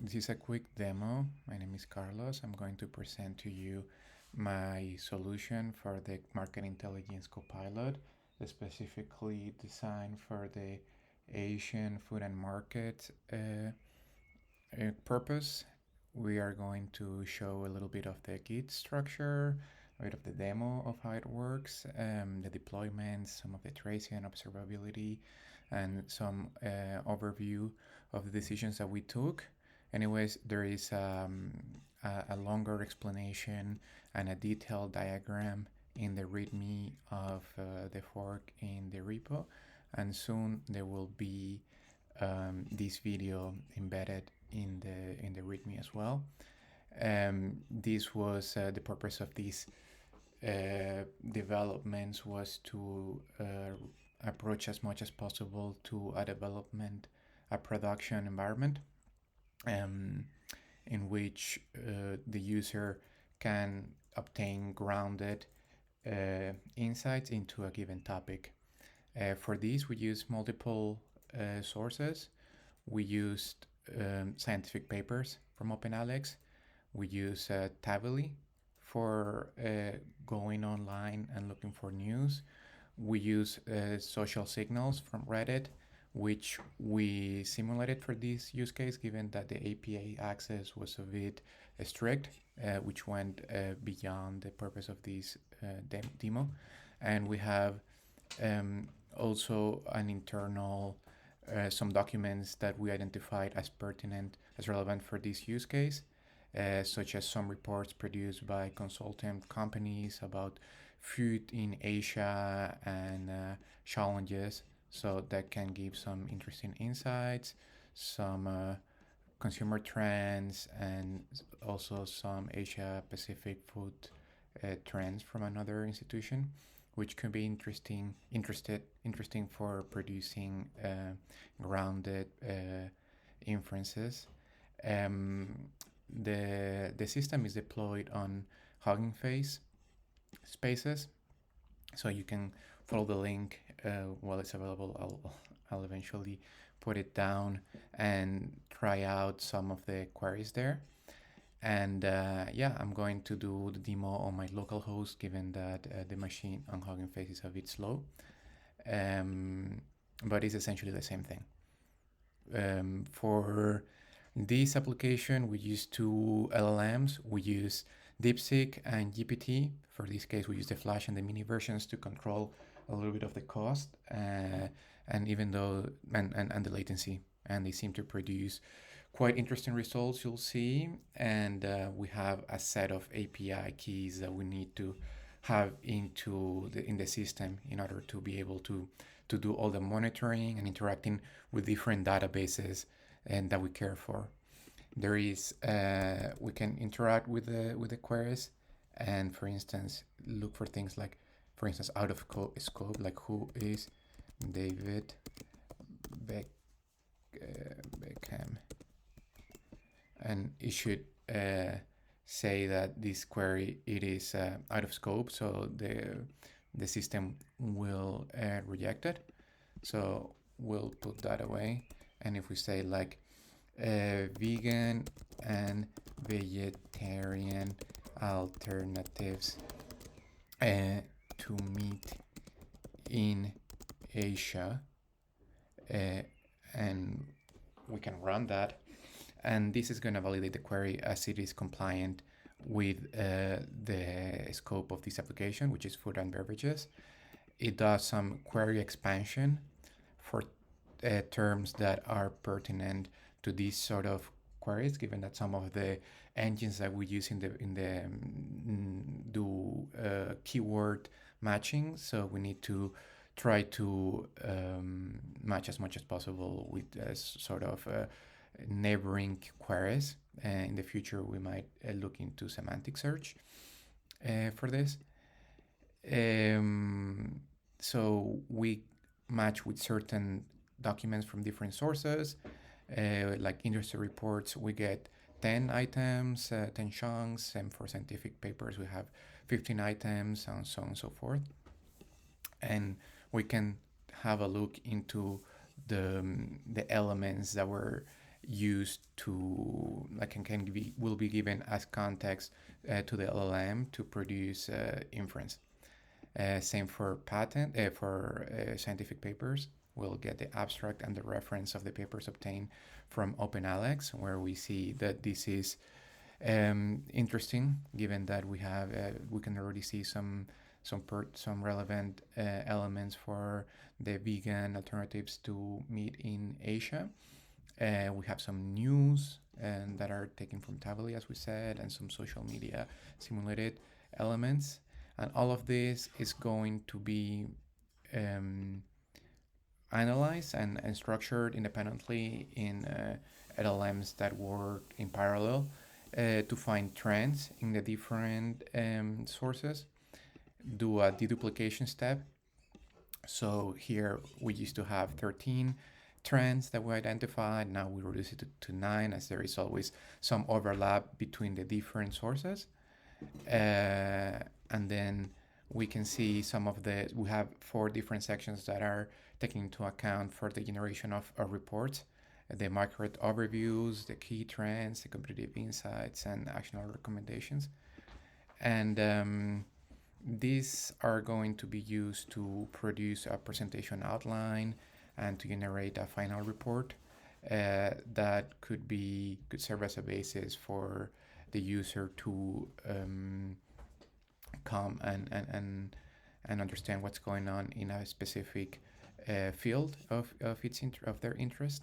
this is a quick demo. My name is Carlos. I'm going to present to you my solution for the Market Intelligence Copilot, specifically designed for the Asian food and market purpose. We are going to show a little bit of the Git structure, a bit of the demo of how it works, the deployments, some of the tracing and observability, and some overview of the decisions that we took. Anyways, there is a longer explanation and a detailed diagram in the README of the fork in the repo, and soon there will be this video embedded in the README as well. This was the purpose of these developments was to approach as much as possible to a production environment, in which the user can obtain grounded insights into a given topic. For this, we use multiple sources. We used scientific papers from OpenAlex. We use Tabily for going online and looking for news. We use social signals from Reddit, which we simulated for this use case, given that the API access was a bit strict, which went beyond the purpose of this demo. And we have also an internal some documents that we identified as pertinent, as relevant for this use case, such as some reports produced by consultant companies about food in Asia and challenges. So that can give some interesting insights, some consumer trends, and also some Asia Pacific food trends from another institution, which could be interesting for producing grounded inferences. The system is deployed on Hugging Face spaces, so you can follow the link while it's available. I'll eventually put it down and try out some of the queries there. And I'm going to do the demo on my local host, given that the machine on Hugging Face is a bit slow. But it's essentially the same thing. For this application, we use two LLMs. We use DeepSeek and GPT. For this case, we use the Flash and the mini versions to control a little bit of the cost and even though and the latency. And they seem to produce quite interesting results, you'll see. And we have a set of API keys that we need to have in the system in order to be able to do all the monitoring and interacting with different databases and that we care for. There is we can interact with the queries, and for instance look for things like, for instance, out of scope, like who is David Beckham, and it should say that this query it is out of scope, so the system will reject it. So we'll put that away, and if we say like vegan and vegetarian alternatives to meat in Asia, and we can run that, and this is going to validate the query as it is compliant with the scope of this application, which is food and beverages. It does some query expansion for terms that are pertinent to these sort of queries, given that some of the engines that we use in the do keyword matching, so we need to try to match as much as possible with sort of neighboring queries. In the future, we might look into semantic search for this. So we match with certain documents from different sources, like industry reports. We get 10 items, 10 chunks, and for scientific papers, we have 15 items, and so on and so forth. And we can have a look into the elements that were used to like and can be will be given as context to the LLM to produce inference. Same for scientific papers. We'll get the abstract and the reference of the papers obtained from OpenAlex, where we see that this is interesting, given that we can already see some relevant elements for the vegan alternatives to meat in Asia. We have some news that are taken from Tably, as we said, and some social media simulated elements. And all of this is going to be um, analyzed and structured independently in LLMs that work in parallel to find trends in the different sources, do a deduplication step. So here we used to have 13 trends that we identified. Now we reduce it to 9, as there is always some overlap between the different sources. And then we can see we have 4 different sections that are taking into account for the generation of reports: the market overviews, the key trends, the competitive insights, and actionable recommendations. And these are going to be used to produce a presentation outline and to generate a final report that could serve as a basis for the user to come and understand what's going on in a specific field of their interest.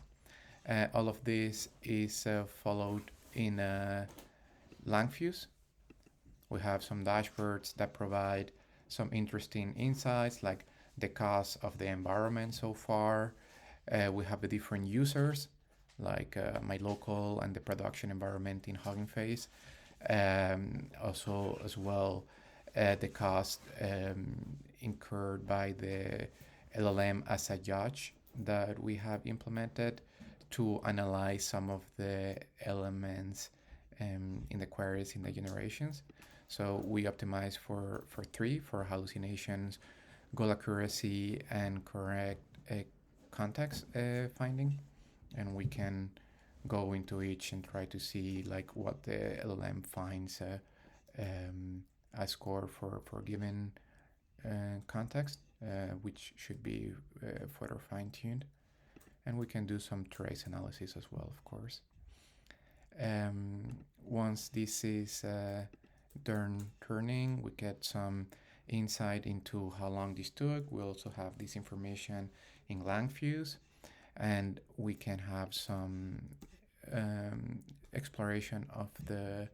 All of this is followed in LangFuse. We have some dashboards that provide some interesting insights, like the cost of the environment so far. We have the different users, like my local and the production environment in Hugging Face. Also, as well, the cost incurred by the LLM as a judge that we have implemented to analyze some of the elements in the queries in the generations. So we optimize for 3, for hallucinations, goal accuracy, and correct context finding. And we can go into each and try to see like what the LLM finds a score for given context, which should be further fine-tuned. And we can do some trace analysis as well, of course. Once this is done turning, we get some insight into how long this took. We also have this information in LangFuse, and we can have some exploration of the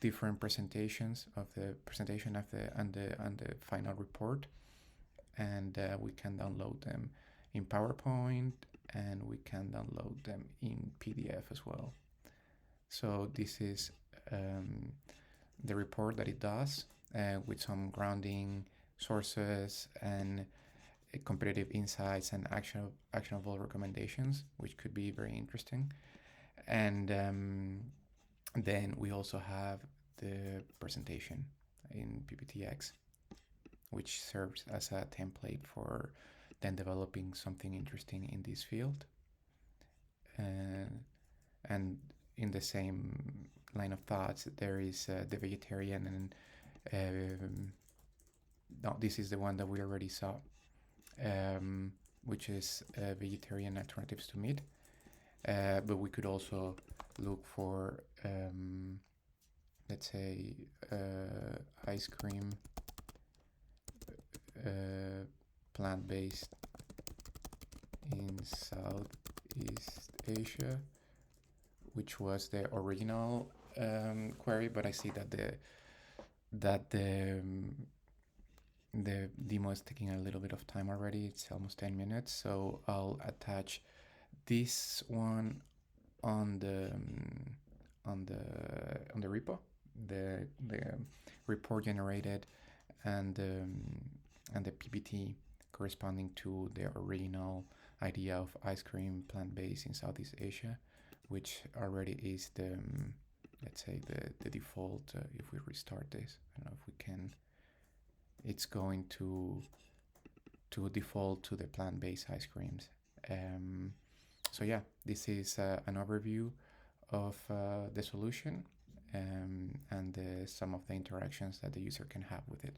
different presentations of the presentation of the final report, and we can download them in PowerPoint, and we can download them in PDF as well. So this is the report that it does with some grounding sources and competitive insights and actionable recommendations, which could be very interesting. And then we also have the presentation in PPTX, which serves as a template for then developing something interesting in this field. And in the same line of thoughts, there is the vegetarian and no, this is the one that we already saw, which is vegetarian alternatives to meat. But we could also look for, let's say, ice cream, plant-based in Southeast Asia, which was the original query, but I see that the demo is taking a little bit of time already. It's almost 10 minutes, so I'll attach this one on the repo, the report generated, and the PPT corresponding to the original idea of ice cream plant-based in Southeast Asia, which already is the let's say the default. If we restart this, I don't know if we can. It's going to default to the plant-based ice creams. So yeah, this is an overview of the solution, and some of the interactions that the user can have with it.